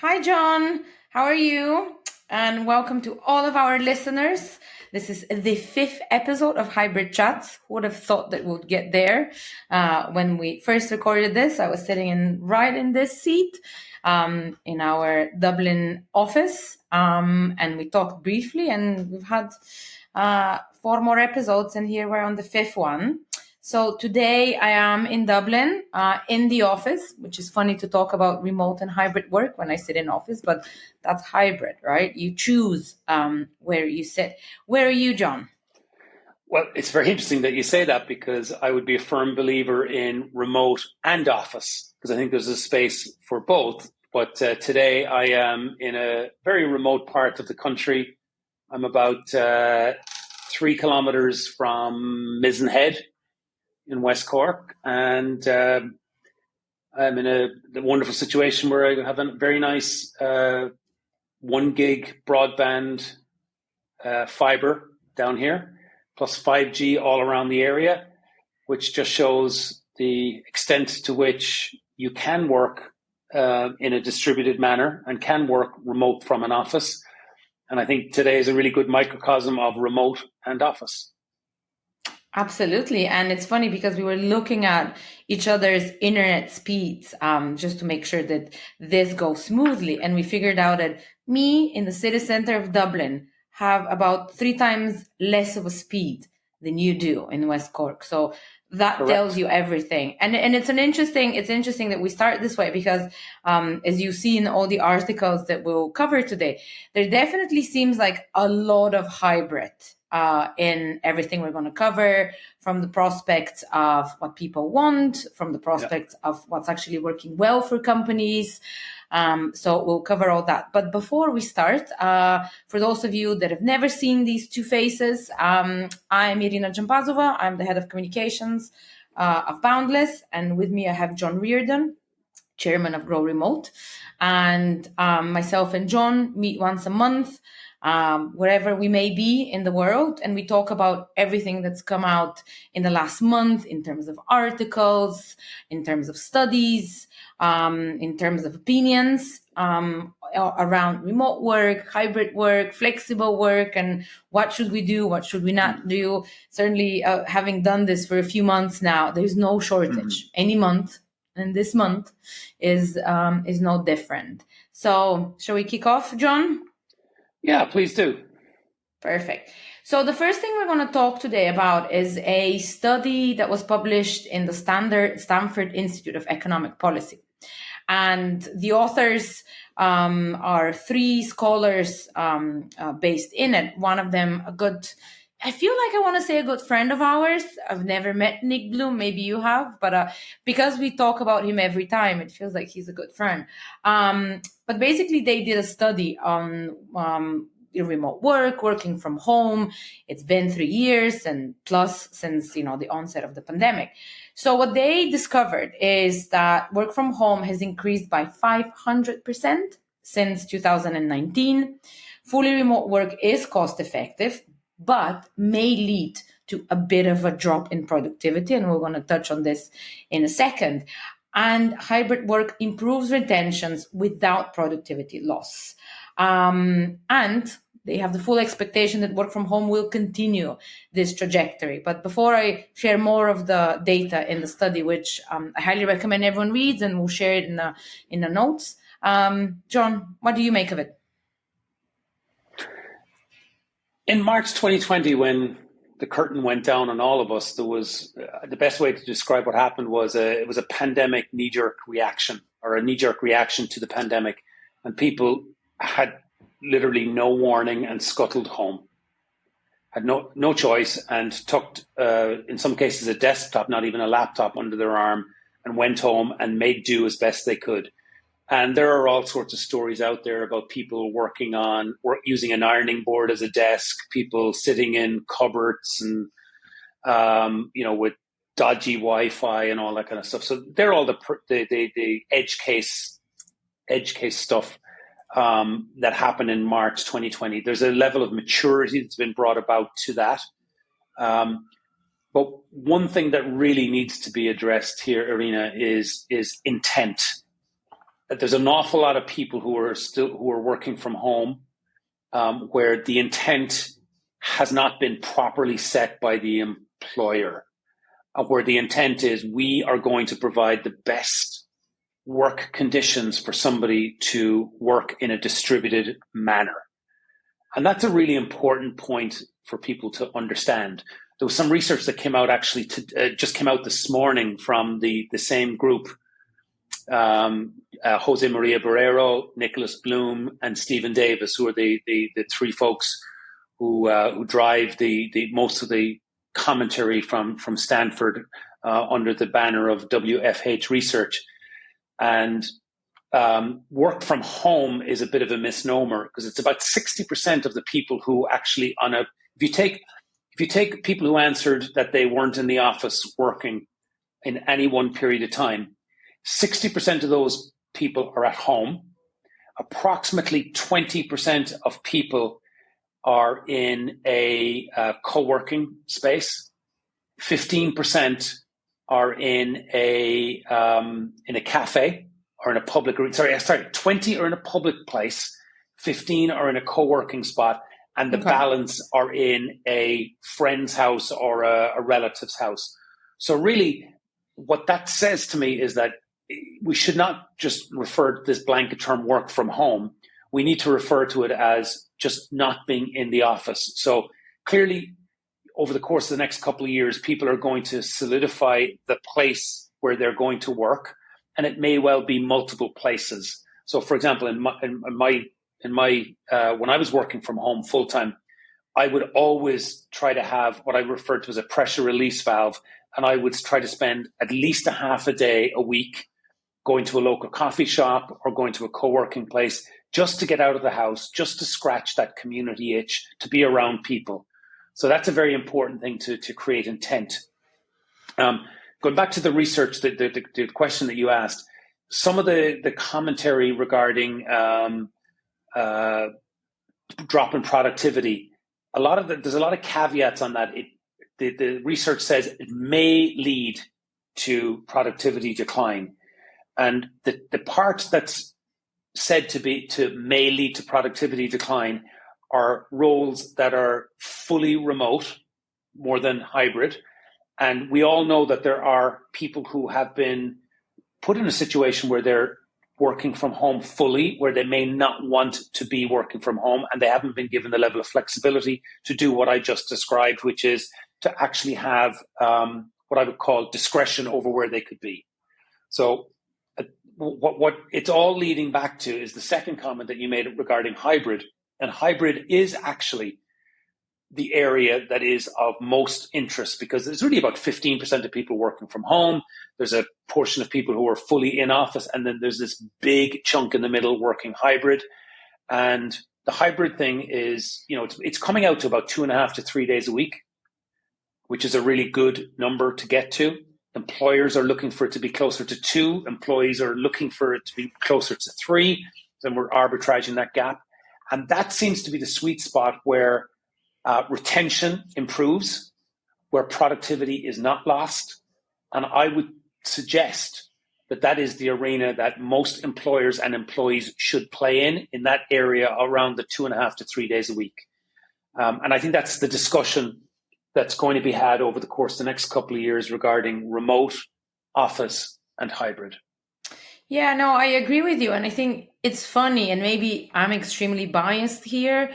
Hi, John. How are you? And welcome to all of our listeners. This is the fifth episode of Hybrid Chats. Who would have thought that we'd get there? When we first recorded this, I was sitting right in this seat in our Dublin office, and we talked briefly, and we've had four more episodes, and here we're on the fifth one. So today I am in Dublin, in the office, which is funny to talk about remote and hybrid work when I sit in office, but that's hybrid, right? You choose where you sit. Where are you, John? Well, it's very interesting that you say that because I would be a firm believer in remote and office because I think there's a space for both. But today I am in a very remote part of the country. I'm about 3 kilometers from Mizenhead in West Cork, and I'm in a wonderful situation where I have a very nice 1 gig broadband fiber down here, plus 5G all around the area, which just shows the extent to which you can work in a distributed manner and can work remote from an office. And I think today is a really good microcosm of remote and office. Absolutely. And it's funny because we were looking at each other's internet speeds just to make sure that this goes smoothly. And we figured out that me in the city center of Dublin have about 3 times less of a speed than you do in West Cork. So that Correct. tells you everything. And it's interesting that we start this way because as you see in all the articles that we'll cover today, there definitely seems like a lot of hybrid in everything we're going to cover, from the prospects of what people want, from the prospects of what's actually working well for companies. So we'll cover all that. But before we start, for those of you that have never seen these two faces, I'm Irina Jampazova. I'm the head of communications of Boundless. And with me, I have John Reardon, chairman of Grow Remote. And myself and John meet once a month, wherever we may be in the world. And we talk about everything that's come out in the last month in terms of articles, in terms of studies, in terms of opinions around remote work, hybrid work, flexible work, and what should we do, what should we not do. Certainly, having done this for a few months now, there's no shortage. Any month, and this month is no different. So, shall we kick off, John? Yeah, please do. Perfect. So the first thing we're going to talk today about is a study that was published in the Stanford Institute of Economic Policy. And the authors are three scholars based in it. One of them, I feel like I want to say a good friend of ours. I've never met Nick Bloom. Maybe you have, but because we talk about him every time, it feels like he's a good friend. But basically, they did a study on remote work, working from home. It's been 3 years and plus since the onset of the pandemic. So what they discovered is that work from home has increased by 500% since 2019. Fully remote work is cost effective, but may lead to a bit of a drop in productivity. And we're going to touch on this in a second. And hybrid work improves retentions without productivity loss. And they have the full expectation that work from home will continue this trajectory. But before I share more of the data in the study, which I highly recommend everyone reads, and we'll share it in the notes, John, what do you make of it? In March 2020, when the curtain went down on all of us, there was the best way to describe what happened was it was a pandemic knee-jerk reaction, or a knee-jerk reaction to the pandemic, and people had literally no warning and scuttled home, had no choice, and tucked in some cases a desktop, not even a laptop, under their arm, and went home and made do as best they could. And there are all sorts of stories out there about people using an ironing board as a desk, people sitting in cupboards and, with dodgy Wi-Fi and all that kind of stuff. So they're all the edge case stuff that happened in March 2020. There's a level of maturity that's been brought about to that. But one thing that really needs to be addressed here, Irina, is intent. there's an awful lot of people who are working from home, where the intent has not been properly set by the employer, where the intent is we are going to provide the best work conditions for somebody to work in a distributed manner. And that's a really important point for people to understand. There was some research that came out actually just came out this morning from the same group, Jose Maria Barrero, Nicholas Bloom, and Stephen Davis, who are the three folks who drive the most of the commentary from Stanford under the banner of WFH Research. And work from home is a bit of a misnomer, because it's about 60% of the people who actually if you take people who answered that they weren't in the office working in any one period of time, 60% of those people are at home. Approximately 20% of people are in a co-working space. 15% are in a cafe or in a public. 20 are in a public place. 15 are in a co-working spot, and the balance are in a friend's house or a relative's house. So really, what that says to me is that we should not just refer to this blanket term work from home. We need to refer to it as just not being in the office. So clearly, over the course of the next couple of years, people are going to solidify the place where they're going to work, and it may well be multiple places. So, for example, when I was working from home full time, I would always try to have what I referred to as a pressure release valve, and I would try to spend at least a half a day a week going to a local coffee shop or going to a co-working place, just to get out of the house, just to scratch that community itch, to be around people. So that's a very important thing to create intent. Going back to the research, the question that you asked, some of the commentary regarding drop in productivity, there's a lot of caveats on that. The research says it may lead to productivity decline. And the part that's said to may lead to productivity decline are roles that are fully remote, more than hybrid. And we all know that there are people who have been put in a situation where they're working from home fully, where they may not want to be working from home, and they haven't been given the level of flexibility to do what I just described, which is to actually have what I would call discretion over where they could be. So what it's all leading back to is the second comment that you made regarding hybrid. And hybrid is actually the area that is of most interest, because there's really about 15% of people working from home. There's a portion of people who are fully in office, and then there's this big chunk in the middle working hybrid. And the hybrid thing is, it's coming out to about 2.5 to 3 days a week, which is a really good number to get to. Employers are looking for it to be closer to 2. Employees are looking for it to be closer to 3. Then we're arbitraging that gap. And that seems to be the sweet spot where retention improves, where productivity is not lost. And I would suggest that is the arena that most employers and employees should play in that area around the 2.5 to 3 days a week. And I think that's the discussion that's going to be had over the course of the next couple of years regarding remote, office, and hybrid. Yeah, no, I agree with you. And I think it's funny, and maybe I'm extremely biased here.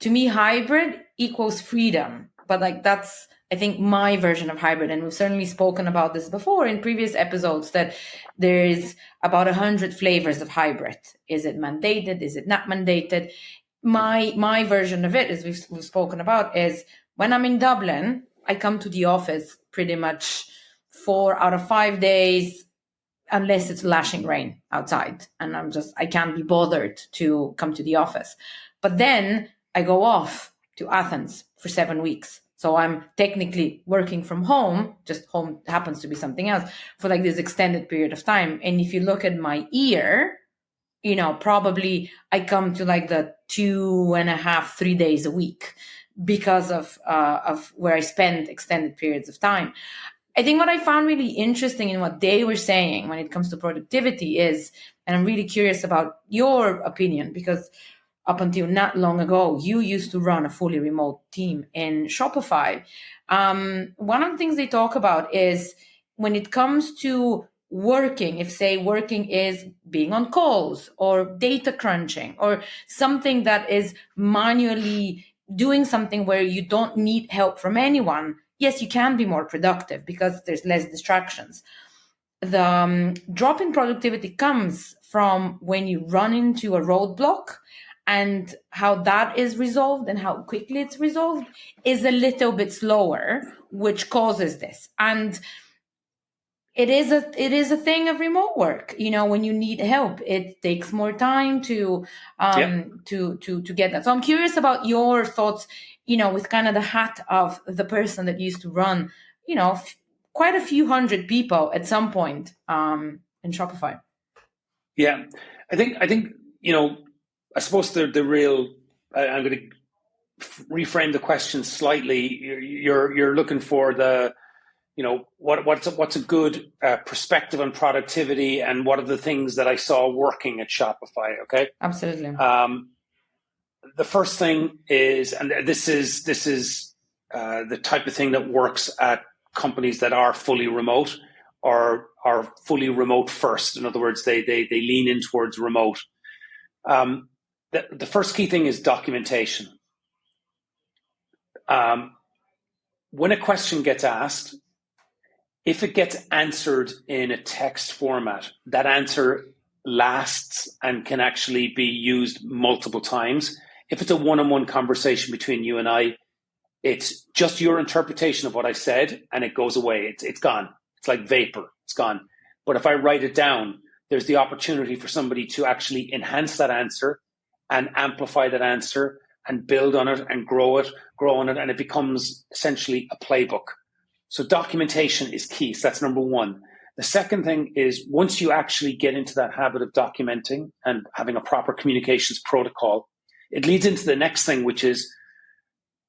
To me, hybrid equals freedom. But that's, I think, my version of hybrid. And we've certainly spoken about this before in previous episodes, that there is about 100 flavors of hybrid. Is it mandated? Is it not mandated? My version of it, as we've spoken about, is when I'm in Dublin, I come to the office pretty much 4 out of 5 days, unless it's lashing rain outside and I can't be bothered to come to the office. But then I go off to Athens for 7 weeks. So I'm technically working from home, just home happens to be something else, for this extended period of time. And if you look at my year, probably I come to the 2.5, 3 days a week because of where I spend extended periods of time. I think what I found really interesting in what they were saying when it comes to productivity is And I'm really curious about your opinion, because up until not long ago, you used to run a fully remote team in Shopify. One of the things they talk about is when it comes to working, if say working is being on calls or data crunching or something that is manually doing something where you don't need help from anyone, yes, you can be more productive because there's less distractions. The drop in productivity comes from when you run into a roadblock, and how that is resolved and how quickly it's resolved is a little bit slower, which causes this. And it is a thing of remote work. When you need help, it takes more time to get that. So I'm curious about your thoughts, with kind of the hat of the person that used to run, quite a few hundred people at some point in Shopify. Yeah, I think I suppose the real. I'm going to reframe the question slightly. You're looking for the, what's a good perspective on productivity, and what are the things that I saw working at Shopify? Okay, absolutely. The first thing is, and this is the type of thing that works at companies that are fully remote or are fully remote first. In other words, they lean in towards remote. The first key thing is documentation. When a question gets asked, if it gets answered in a text format, that answer lasts and can actually be used multiple times. If it's a one-on-one conversation between you and I, it's just your interpretation of what I said, and it goes away. It's gone. It's like vapor. It's gone. But if I write it down, there's the opportunity for somebody to actually enhance that answer and amplify that answer and build on it and grow on it, and it becomes essentially a playbook. So documentation is key. So that's number one. The second thing is, once you actually get into that habit of documenting and having a proper communications protocol, it leads into the next thing, which is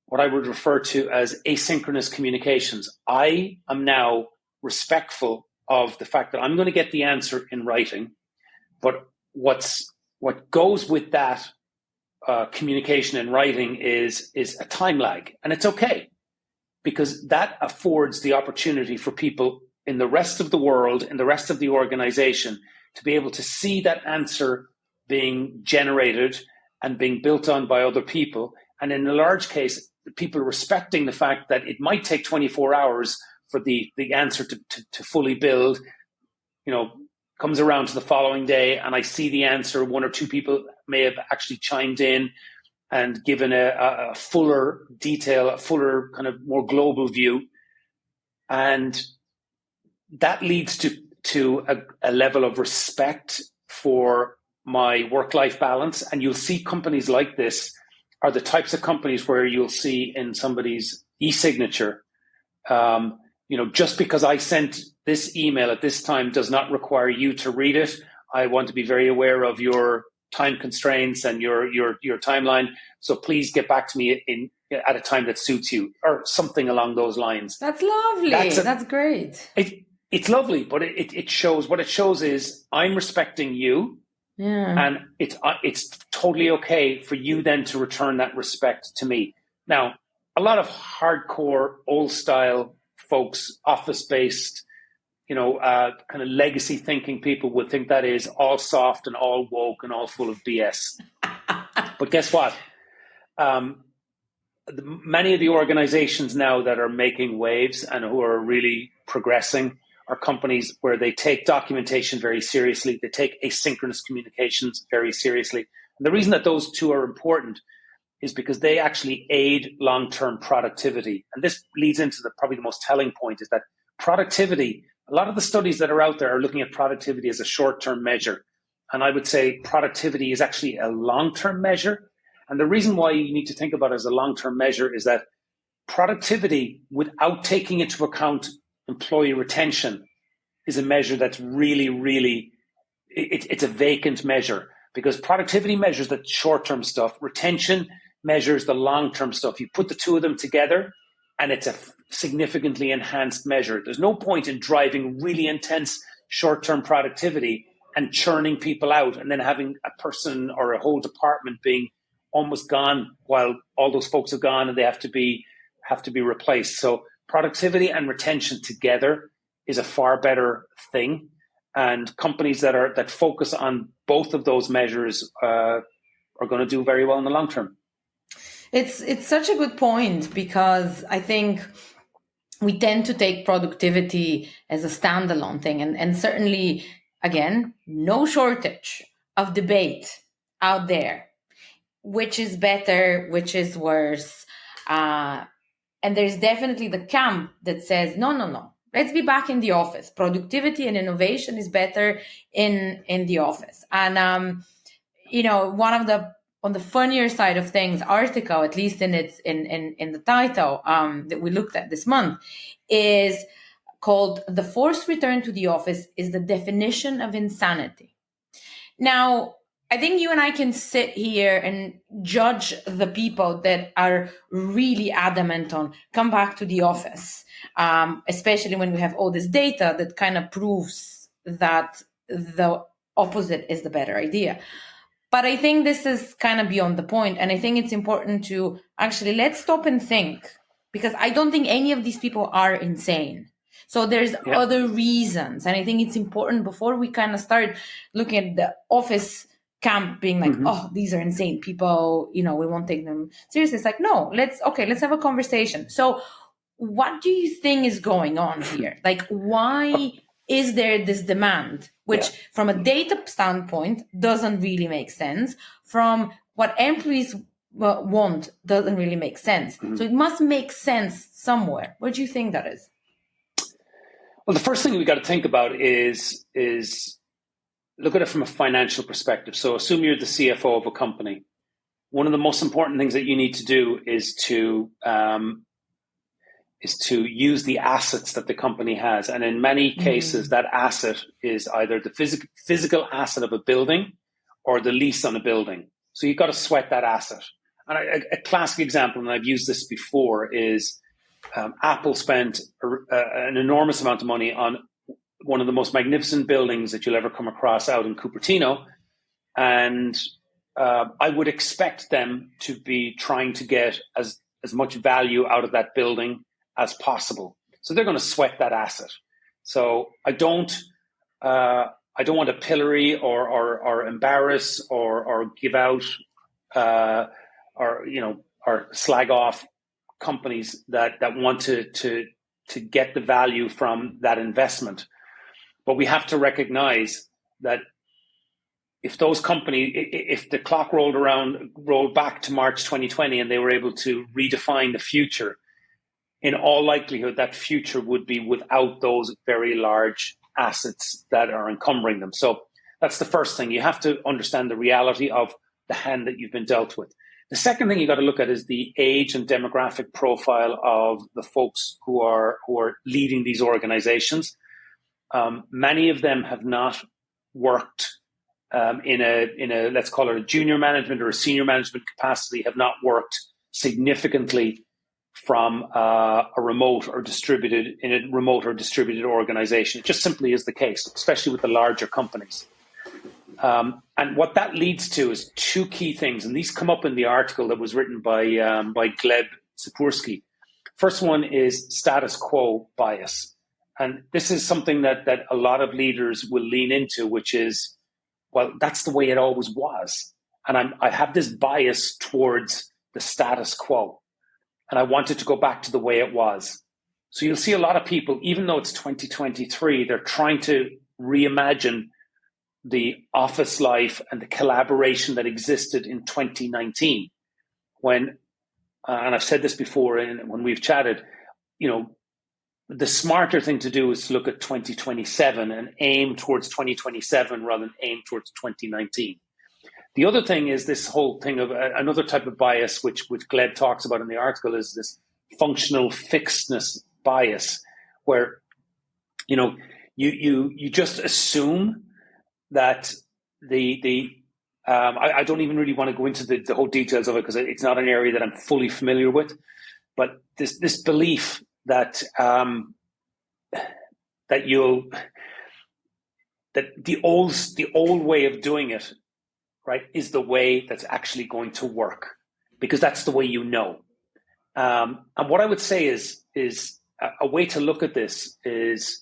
what I would refer to as asynchronous communications. I am now respectful of the fact that I'm going to get the answer in writing, but what goes with that communication in writing is a time lag, and it's okay, because that affords the opportunity for people in the rest of the world, in the rest of the organization, to be able to see that answer being generated and being built on by other people. And in a large case, people respecting the fact that it might take 24 hours for the answer to fully build, comes around to the following day and I see the answer. One or two people may have actually chimed in and given a fuller detail, a fuller kind of more global view. And that leads to a level of respect for my work-life balance. And you'll see companies like this are the types of companies where you'll see in somebody's e-signature, just because I sent this email at this time does not require you to read it. I want to be very aware of your time constraints and your timeline. So please get back to me at a time that suits you, or something along those lines. That's lovely. That's great. It's lovely, but it shows, what it shows is I'm respecting you. Yeah. And it's totally okay for you then to return that respect to me. Now, a lot of hardcore old style folks, office-based, kind of legacy thinking people would think that is all soft and all woke and all full of BS. But guess what? Many of the organizations now that are making waves and who are really progressing are companies where they take documentation very seriously. They take asynchronous communications very seriously. And the reason that those two are important is because they actually aid long-term productivity. And this leads into probably the most telling point, is that productivity, a lot of the studies that are out there are looking at productivity as a short-term measure. And I would say productivity is actually a long-term measure. And the reason why you need to think about it as a long-term measure is that productivity, without taking into account employee retention, is a measure that's really, really, it's a vacant measure, because productivity measures the short-term stuff. Retention measures the long-term stuff. You put the two of them together and it's a significantly enhanced measure. There's no point in driving really intense short-term productivity and churning people out, and then having a person or a whole department being almost gone while all those folks are gone and they have to be replaced. So productivity and retention together is a far better thing. And companies that focus on both of those measures are going to do very well in the long term. It's such a good point, because I think we tend to take productivity as a standalone thing. And certainly, again, no shortage of debate out there. Which is better, which is worse. And there's definitely the camp that says, no. Let's be back in the office. Productivity and innovation is better in the office. And, one of on the funnier side of things, article, at least in the title that we looked at this month, is called "The Forced Return to the Office is the Definition of Insanity." Now, I think you and I can sit here and judge the people that are really adamant on come back to the office, especially when we have all this data that kind of proves that the opposite is the better idea. But I think this is kind of beyond the point. And I think it's important to actually let's stop and think, because I don't think any of these people are insane. So there's other reasons. And I think it's important before we kind of start looking at the office camp being like, oh, these are insane people, we won't take them seriously. It's like, no, let's have a conversation. So what do you think is going on here? Like, why is there this demand, which from a data standpoint doesn't really make sense? From what employees want doesn't really make sense. So it must make sense somewhere. Where do you think that is? Well, the first thing we got to think about is look at it from a financial perspective. So assume you're the CFO of a company. One of the most important things that you need to do is to use the assets that the company has. And in many cases, that asset is either the physical asset of a building or the lease on a building. So you've got to sweat that asset. And a classic example, and I've used this before, is Apple spent an enormous amount of money on one of the most magnificent buildings that you'll ever come across out in Cupertino. And I would expect them to be trying to get as much value out of that building as possible. So they're going to sweat that asset. So I don't want to pillory or embarrass or give out or slag off companies that want to get the value from that investment. But we have to recognize that if those companies, if the clock rolled back to March 2020 and they were able to redefine the future, in all likelihood, that future would be without those very large assets that are encumbering them. So that's the first thing. You have to understand the reality of the hand that you've been dealt with. The second thing you got to look at is the age and demographic profile of the folks who are leading these organizations. Many of them have not worked in a let's call it a junior management or a senior management capacity, have not worked significantly from a remote or distributed organization. It just simply is the case, especially with the larger companies. And what that leads to is two key things, and these come up in the article that was written by Gleb Sipursky. First one is status quo bias. And this is something that a lot of leaders will lean into, which is, well, that's the way it always was. And I have this bias towards the status quo. And I want it to go back to the way it was. So you'll see a lot of people, even though it's 2023, they're trying to reimagine the office life and the collaboration that existed in 2019. When, and I've said this before when we've chatted, the smarter thing to do is to look at 2027 and aim towards 2027 rather than aim towards 2019. The other thing is this whole thing of another type of bias, which Gleb talks about in the article, is this functional fixedness bias, where you just assume that I don't even really want to go into the whole details of it because it's not an area that I'm fully familiar with, but this belief that that the old way of doing it, right, is the way that's actually going to work, because that's the way you know. And what I would say is a way to look at this is,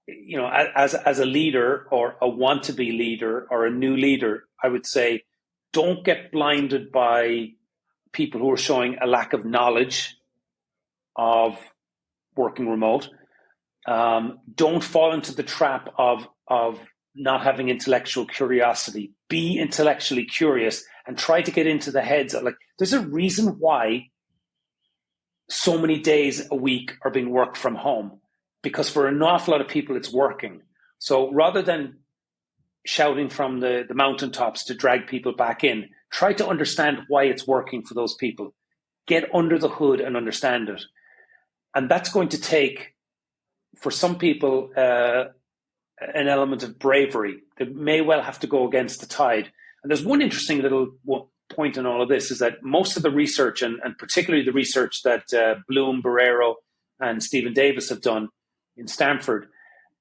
you know, as a leader or a want to be leader or a new leader, I would say, don't get blinded by people who are showing a lack of knowledge of working remote. Don't fall into the trap of not having intellectual curiosity. Be intellectually curious and try to get into the heads of, like, there's a reason why so many days a week are being worked from home, because for an awful lot of people it's working. So rather than shouting from the mountaintops to drag people back in, try to understand why it's working for those people. Get under the hood and understand it. And that's going to take, for some people, an element of bravery that may well have to go against the tide. And there's one interesting little point in all of this, is that most of the research, and particularly the research that Bloom, Barrero, and Stephen Davis have done in Stanford,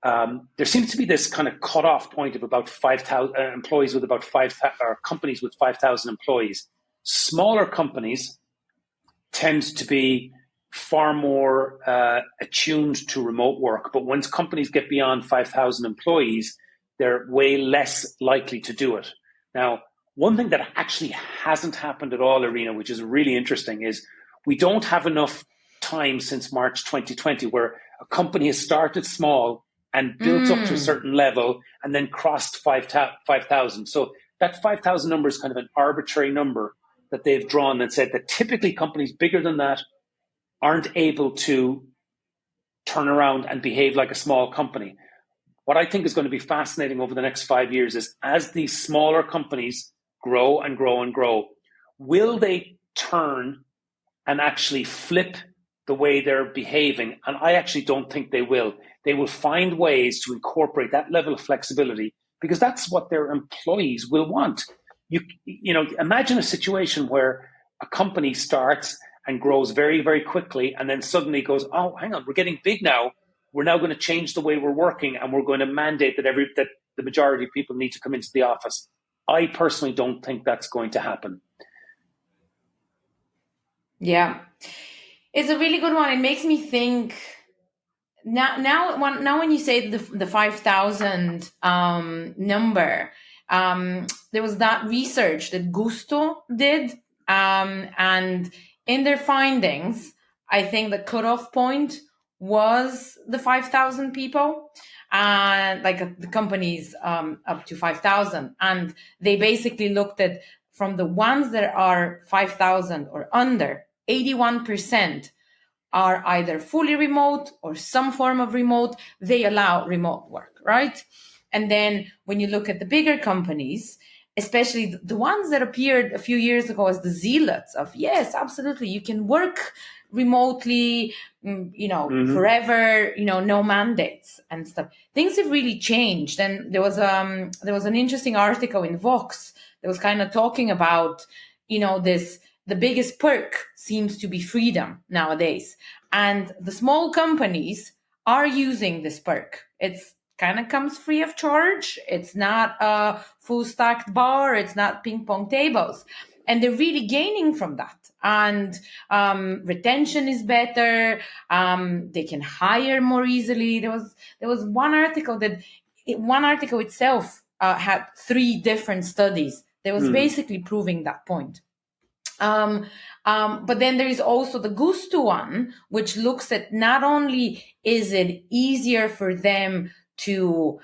there seems to be this kind of cutoff point of about 5,000 employees with about 5,000, or companies with 5,000 employees. Smaller companies tend to be far more attuned to remote work, but once companies get beyond 5,000 employees, they're way less likely to do it. Now, one thing that actually hasn't happened at all, Irina, which is really interesting, is we don't have enough time since March 2020 where a company has started small and built up to a certain level and then crossed 5,000. So that 5,000 number is kind of an arbitrary number that they've drawn and said that typically companies bigger than that aren't able to turn around and behave like a small company. What I think is going to be fascinating over the next 5 years is, as these smaller companies grow and grow and grow, will they turn and actually flip the way they're behaving? And I actually don't think they will. They will find ways to incorporate that level of flexibility, because that's what their employees will want. You know, imagine a situation where a company starts and grows very, very quickly, and then suddenly goes, oh, hang on, we're getting big now. We're now going to change the way we're working, and we're going to mandate that the majority of people need to come into the office. I personally don't think that's going to happen. Yeah, it's a really good one. It makes me think. Now, when you say the 5,000 number, there was that research that Gusto did, and in their findings, I think the cutoff point was the 5,000 people, like the companies up to 5,000, and they basically looked at, from the ones that are 5,000 or under, 81% are either fully remote or some form of remote. They allow remote work, right? And then when you look at the bigger companies, especially the ones that appeared a few years ago as the zealots of, yes, absolutely, you can work remotely, forever, no mandates and stuff. Things have really changed. And there was an interesting article in Vox that was kind of talking about, the biggest perk seems to be freedom nowadays. And the small companies are using this perk. It's kind of comes free of charge. It's not a full stacked bar. It's not ping pong tables. And they're really gaining from that. And retention is better. They can hire more easily. There was one article itself had 3 different studies. That was basically proving that point. But then there is also the Gusto one, which looks at not only is it easier for them to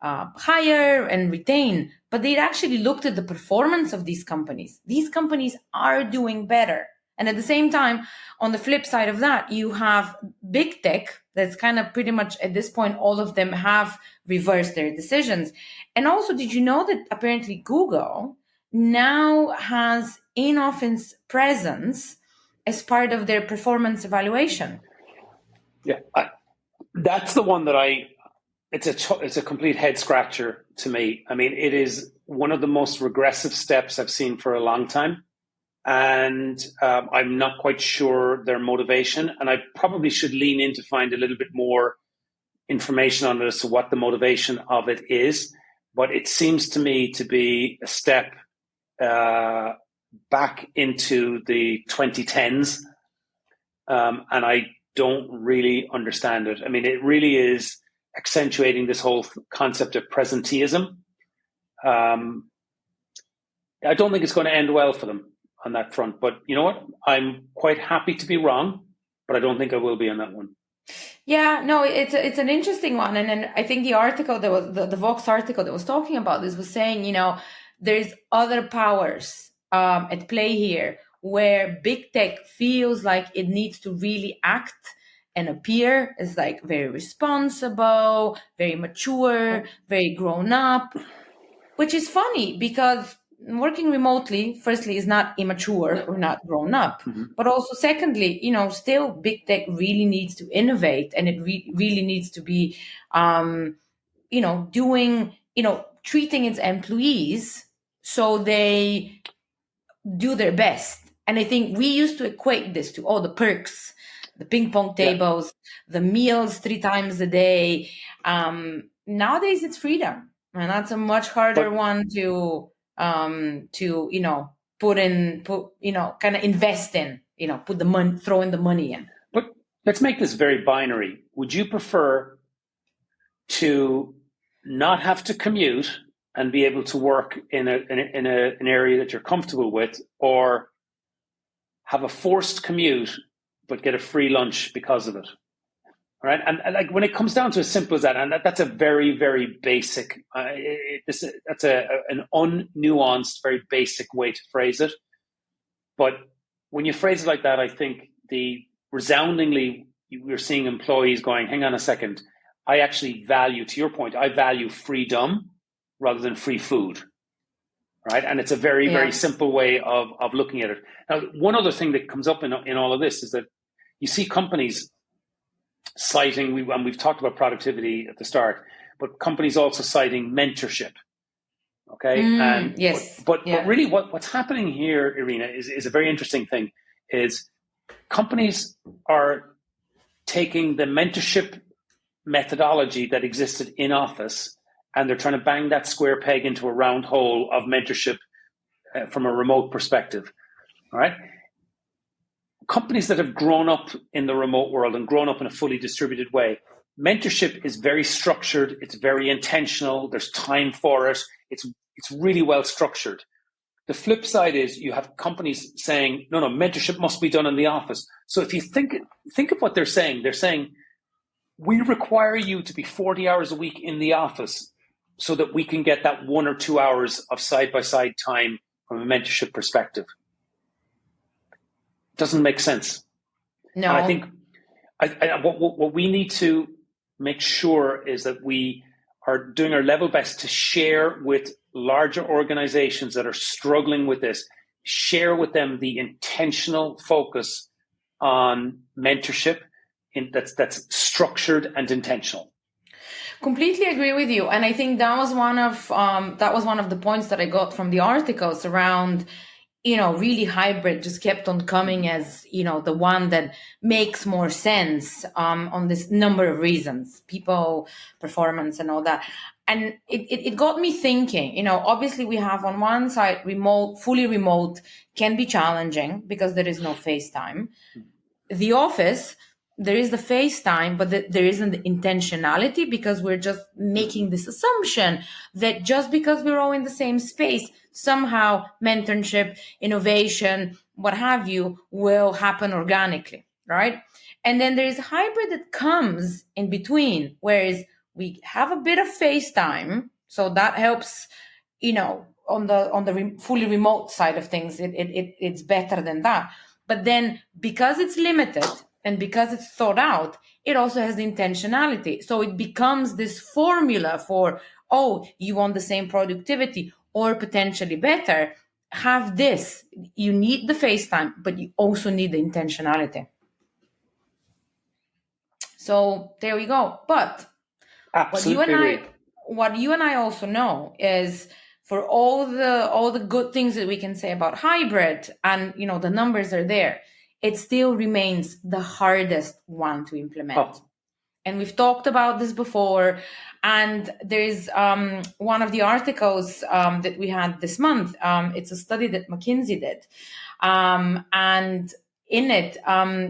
hire and retain, but they actually looked at the performance of these companies. These companies are doing better. And at the same time, on the flip side of that, you have big tech that's kind of pretty much at this point, all of them have reversed their decisions. And also, did you know that apparently Google now has in-office presence as part of their performance evaluation? Yeah, that's the one that it's a complete head scratcher to me. I mean, it is one of the most regressive steps I've seen for a long time. And I'm not quite sure their motivation. And I probably should lean in to find a little bit more information on it as to what the motivation of it is, but it seems to me to be a step back into the 2010s, and I don't really understand it. I mean, it really is accentuating this whole concept of presenteeism. I don't think it's going to end well for them on that front, but you know what? I'm quite happy to be wrong, but I don't think I will be on that one. Yeah, no, it's an interesting one. And then I think the article that was the Vox article that was talking about this was saying, there's other powers at play here where big tech feels like it needs to really act and appear as like very responsible, very mature, very grown up, which is funny because working remotely, firstly, is not immature or not grown up, but also secondly, still big tech really needs to innovate, and it really needs to be, doing, treating its employees so they do their best. And I think we used to equate this to all the perks, the ping pong tables, the meals 3 times a day. Nowadays it's freedom, and that's a much harder one to put kind of invest in, put the money, throw in the money in. But let's make this very binary. Would you prefer to not have to commute and be able to work in an area that you're comfortable with, or have a forced commute but get a free lunch because of it? All right, and like when it comes down to as simple as that, and that's a very, very basic, that's an unnuanced, very basic way to phrase it. But when you phrase it like that, I think resoundingly we're seeing employees going, hang on a second, I actually value, to your point, I value freedom rather than free food, right? And it's a very, very simple way of looking at it. Now, one other thing that comes up in all of this is that you see companies citing, and we've talked about productivity at the start, but companies also citing mentorship. Okay. Yes. But really what's happening here, Irina, is a very interesting thing. Is companies are taking the mentorship methodology that existed in office, and they're trying to bang that square peg into a round hole of mentorship from a remote perspective. All right. Companies that have grown up in the remote world and grown up in a fully distributed way, mentorship is very structured. It's very intentional. There's time for it. It's really well structured. The flip side is you have companies saying, no, mentorship must be done in the office. So if you think of what they're saying we require you to be 40 hours a week in the office so that we can get that 1 or 2 hours of side-by-side time from a mentorship perspective. Doesn't make sense. No. And I think what we need to make sure is that we are doing our level best to share with larger organizations that are struggling with this, share with them the intentional focus on mentorship that's structured and intentional. Completely agree with you. And I think that was one of the points that I got from the articles around, really hybrid just kept on coming as, the one that makes more sense on this number of reasons, people, performance and all that. And it got me thinking, obviously we have on one side fully remote can be challenging because there is no FaceTime. The office, there is the FaceTime, but there isn't the intentionality because we're just making this assumption that just because we're all in the same space, somehow mentorship, innovation, what have you, will happen organically, right? And then there is hybrid that comes in between, whereas we have a bit of FaceTime, so that helps, on the fully remote side of things, it's better than that. But then because it's limited and because it's thought out, it also has the intentionality. So it becomes this formula for, you want the same productivity or potentially better, have this. You need the FaceTime, but you also need the intentionality. So there we go. But absolutely, what you and I also know is, for all the good things that we can say about hybrid, and the numbers are there, it still remains the hardest one to implement. And we've talked about this before. And there's one of the articles that we had this month. It's a study that McKinsey did. And in it,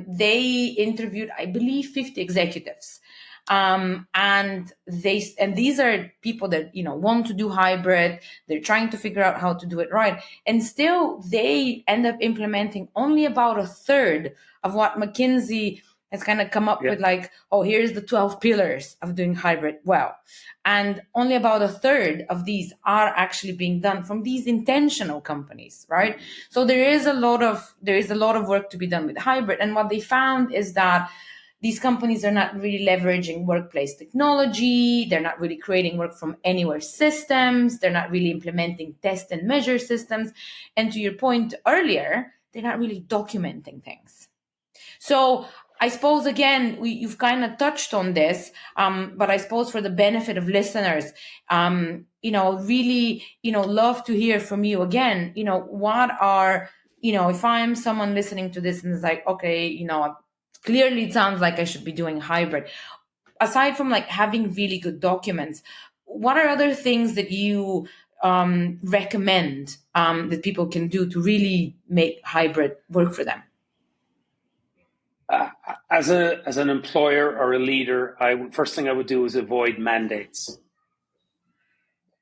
they interviewed, I believe, 50 executives. And these are people that, want to do hybrid. They're trying to figure out how to do it right. And still they end up implementing only about a third of what McKinsey has kind of come up with, like, oh, here's the 12 pillars of doing hybrid well. And only about a third of these are actually being done from these intentional companies, right? So there is a lot of work to be done with hybrid. And what they found is that these companies are not really leveraging workplace technology. They're not really creating work from anywhere systems. They're not really implementing test and measure systems. And to your point earlier, they're not really documenting things. So I suppose, again, you've kind of touched on this, but I suppose for the benefit of listeners, really, love to hear from you again. What are, if I'm someone listening to this and is like, okay, clearly it sounds like I should be doing hybrid. Aside from like having really good documents, what are other things that you recommend that people can do to really make hybrid work for them? As an employer or a leader, first thing I would do is avoid mandates.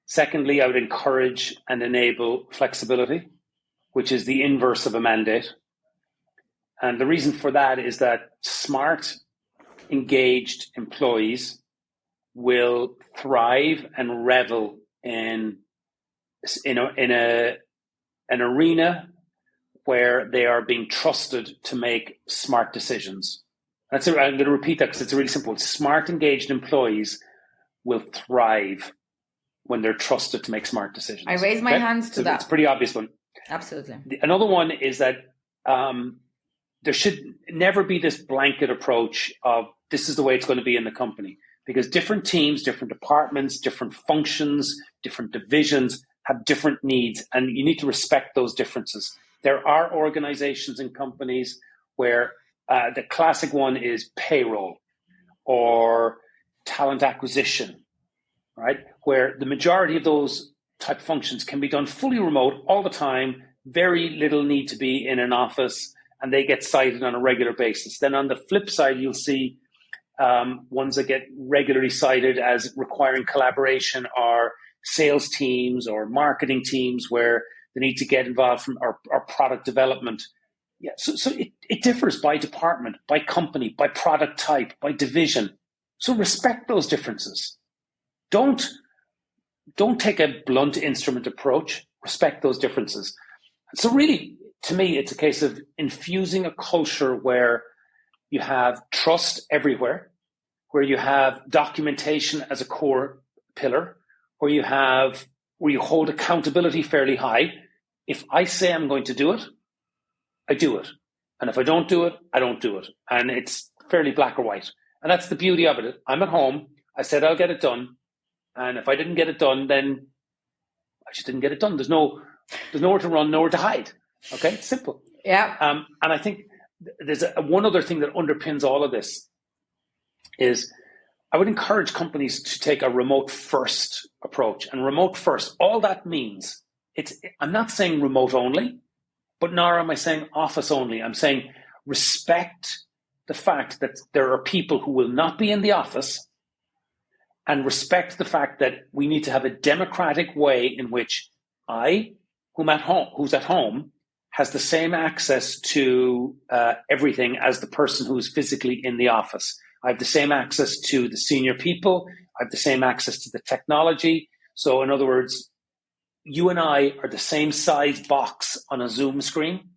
Secondly, I would encourage and enable flexibility, which is the inverse of a mandate. And the reason for that is that smart, engaged employees will thrive and revel in an arena where they are being trusted to make smart decisions. I'm going to repeat that because it's really simple. Smart, engaged employees will thrive when they're trusted to make smart decisions. I raise my hands to that. It's a pretty obvious one. Absolutely. Another one is that there should never be this blanket approach of this is the way it's going to be in the company, because different teams, different departments, different functions, different divisions have different needs, and you need to respect those differences. There are organizations and companies where the classic one is payroll or talent acquisition, right? Where the majority of those type functions can be done fully remote all the time, very little need to be in an office, and they get cited on a regular basis. Then on the flip side, you'll see ones that get regularly cited as requiring collaboration are sales teams or marketing teams where they need to get involved from our product development. Yeah, so it differs by department, by company, by product type, by division. So respect those differences. Don't take a blunt instrument approach. Respect those differences. So really, to me, it's a case of infusing a culture where you have trust everywhere, where you have documentation as a core pillar, where you hold accountability fairly high. If I say I'm going to do it, I do it. And if I don't do it, I don't do it. And it's fairly black or white. And that's the beauty of it. I'm at home. I said I'll get it done. And if I didn't get it done, then I just didn't get it done. There's nowhere to run, nowhere to hide. Okay, it's simple. Yeah. And I think there's one other thing that underpins all of this is I would encourage companies to take a remote first approach. And remote first, all that means, I'm not saying remote only, but nor am I saying office only. I'm saying respect the fact that there are people who will not be in the office, and respect the fact that we need to have a democratic way in which who's at home, has the same access to everything as the person who's physically in the office. I have the same access to the senior people. I have the same access to the technology. So in other words, you and I are the same size box on a Zoom screen,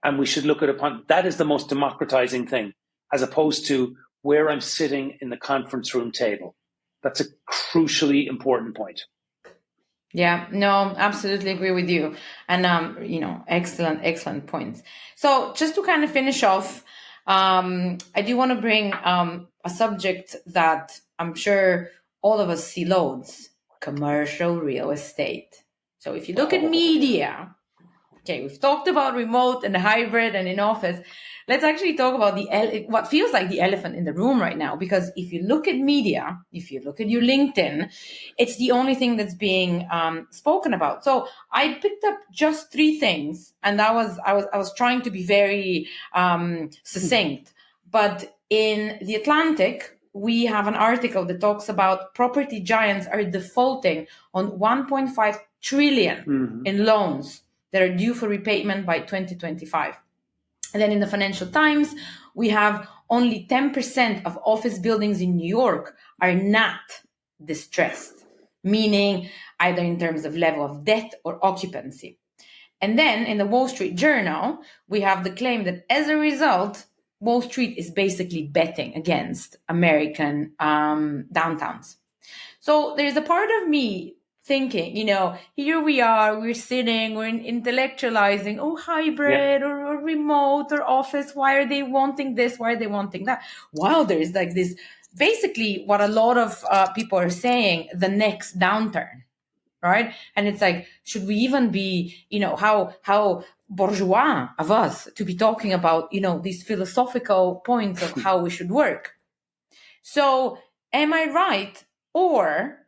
and we should look at that is the most democratizing thing, as opposed to where I'm sitting in the conference room table. That's a crucially important point. Yeah, no, absolutely agree with you. And, excellent points. So just to kind of finish off, I do want to bring a subject that I'm sure all of us see loads: commercial real estate. So if you look at media, Okay, we've talked about remote and hybrid and in office. Let's actually talk about what feels like the elephant in the room right now. Because if you look at media, if you look at your LinkedIn, it's the only thing that's being spoken about. So I picked up just 3 things, and I was trying to be very succinct. But in The Atlantic, we have an article that talks about property giants are defaulting on 1.5 trillion in loans that are due for repayment by 2025. And then in the Financial Times, we have only 10% of office buildings in New York are not distressed, meaning either in terms of level of debt or occupancy. And then in the Wall Street Journal, we have the claim that as a result, Wall Street is basically betting against American downtowns. So there's a part of me thinking, here we are, we're sitting, we're intellectualizing, hybrid or remote or office. Why are they wanting this? Why are they wanting that? Wow, there's like this, basically what a lot of people are saying, the next downturn, right? And it's like, should we even be, how bourgeois of us to be talking about, these philosophical points of how we should work? So am I right? Or,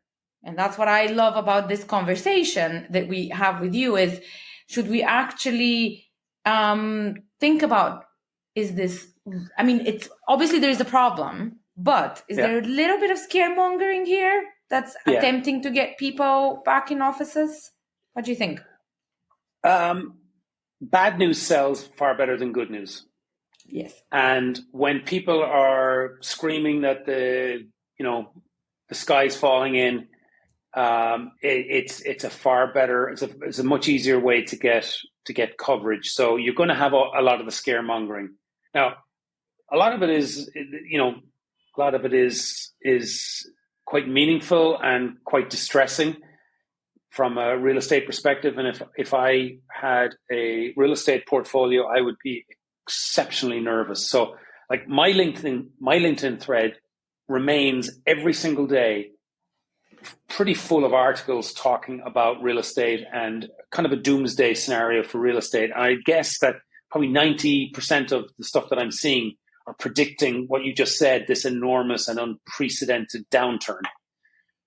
and that's what I love about this conversation that we have with you, is should we actually think about, it's obviously there is a problem, but is there a little bit of scaremongering here that's attempting to get people back in offices? What do you think? Bad news sells far better than good news. Yes. And when people are screaming that the sky's falling in, it's a far better, it's a much easier way to get coverage. So you're going to have a lot of the scaremongering. Now, a lot of it is quite meaningful and quite distressing from a real estate perspective. And if I had a real estate portfolio, I would be exceptionally nervous. So like my LinkedIn thread remains every single day pretty full of articles talking about real estate and kind of a doomsday scenario for real estate. And I guess that probably 90% of the stuff that I'm seeing are predicting what you just said, this enormous and unprecedented downturn.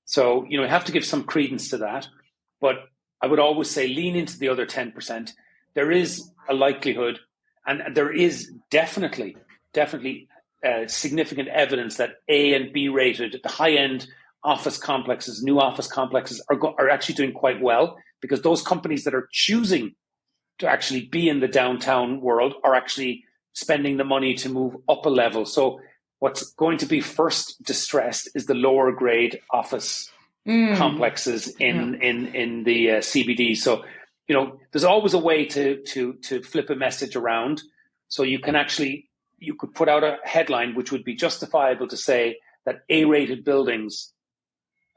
So, you have to give some credence to that. But I would always say lean into the other 10%. There is a likelihood, and there is definitely significant evidence that A and B rated, the high-end office complexes, new office complexes are actually doing quite well, because those companies that are choosing to actually be in the downtown world are actually spending the money to move up a level. So what's going to be first distressed is the lower grade office complexes in the CBD. So, there's always a way to flip a message around. So you could put out a headline which would be justifiable to say that A-rated buildings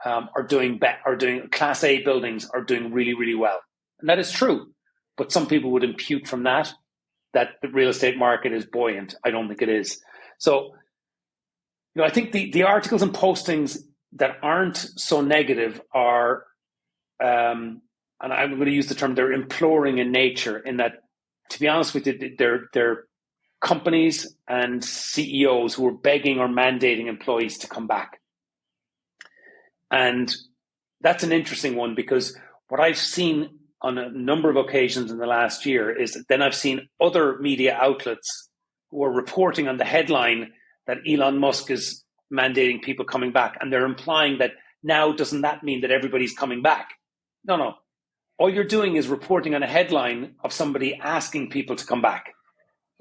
are doing Class A buildings are doing really, really well. And that is true. But some people would impute from that the real estate market is buoyant. I don't think it is. So, I think the articles and postings that aren't so negative are, and I'm going to use the term, they're imploring in nature, in that, to be honest with you, they're companies and CEOs who are begging or mandating employees to come back. And that's an interesting one, because what I've seen on a number of occasions in the last year is that then I've seen other media outlets who are reporting on the headline that Elon Musk is mandating people coming back. And they're implying that now, doesn't that mean that everybody's coming back? No. All you're doing is reporting on a headline of somebody asking people to come back,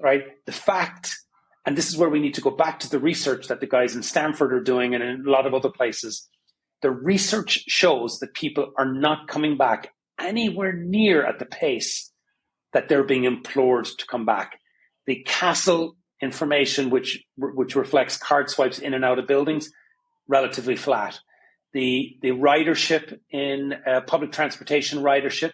right? The fact, and this is where we need to go back to the research that the guys in Stanford are doing and in a lot of other places. The research shows that people are not coming back anywhere near at the pace that they're being implored to come back. The Castle information, which reflects card swipes in and out of buildings, relatively flat. The ridership in public transportation ridership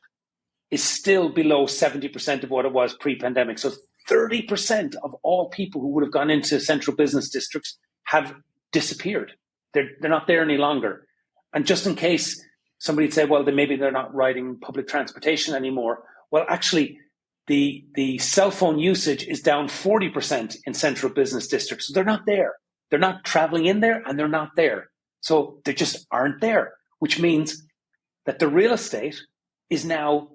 is still below 70% of what it was pre-pandemic. So 30% of all people who would have gone into central business districts have disappeared. They're not there any longer. And just in case somebody'd say, well, then maybe they're not riding public transportation anymore. Well, actually, the cell phone usage is down 40% in central business districts. So they're not there. They're not traveling in there, and they're not there. So they just aren't there, which means that the real estate is now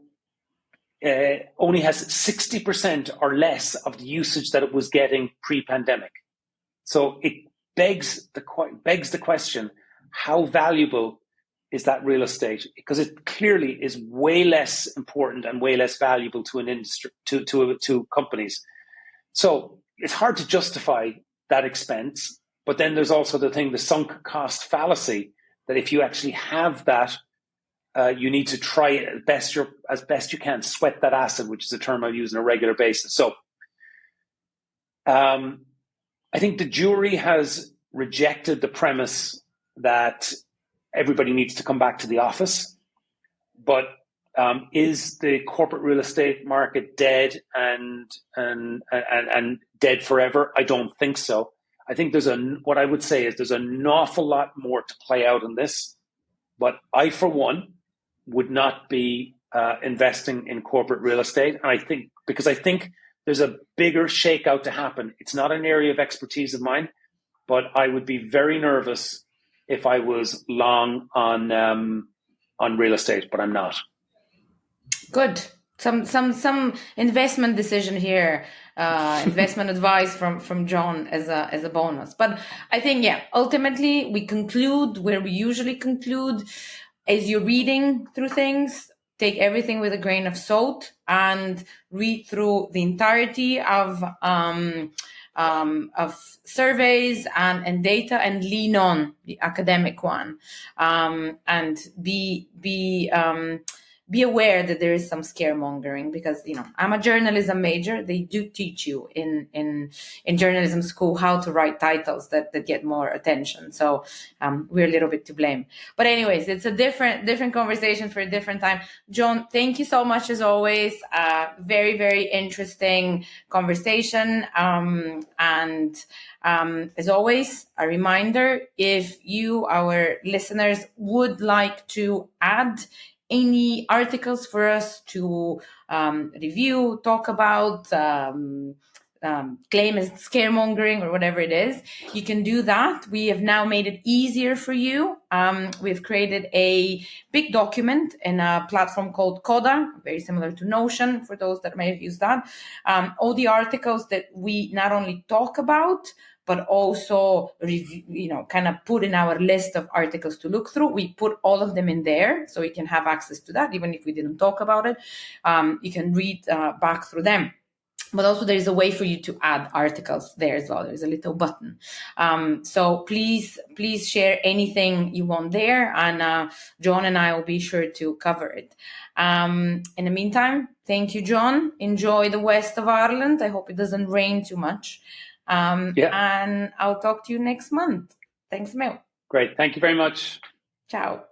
only has 60% or less of the usage that it was getting pre-pandemic. So it begs the question, how valuable is that real estate? Because it clearly is way less important and way less valuable to an industry, to companies. So it's hard to justify that expense. But then there's also the sunk cost fallacy, that if you actually have that, you need to try it as best you can, sweat that asset, which is a term I use on a regular basis. So I think the jury has rejected the premise that everybody needs to come back to the office. But is the corporate real estate market dead and dead forever? I don't think so. I think what I would say is there's an awful lot more to play out in this. But I, for one, would not be investing in corporate real estate. And I think there's a bigger shakeout to happen. It's not an area of expertise of mine, but I would be very nervous if I was long on real estate, but I'm not. Good. Some investment decision here, investment advice from John as a bonus. But I think, ultimately we conclude where we usually conclude. As you're reading through things, take everything with a grain of salt and read through the entirety of surveys and data, and lean on the academic one, and be aware that there is some scaremongering, because I'm a journalism major. They do teach you in journalism school how to write titles that get more attention. So we're a little bit to blame. But anyways, it's a different conversation for a different time. John, thank you so much as always. Very, very interesting conversation. And as always, a reminder, if you, our listeners, would like to add any articles for us to review, talk about, claim as scaremongering or whatever it is, you can do that. We have now made it easier for you. We've created a big document in a platform called Coda, very similar to Notion for those that may have used that. All the articles that we not only talk about, but also kind of put in our list of articles to look through. We put all of them in there, so you can have access to that, even if we didn't talk about it. You can read back through them. But also there is a way for you to add articles there as well. There's a little button. So please share anything you want there, and John and I will be sure to cover it. In the meantime, thank you, John. Enjoy the west of Ireland. I hope it doesn't rain too much. And I'll talk to you next month. Thanks, Mel. Great. Thank you very much. Ciao.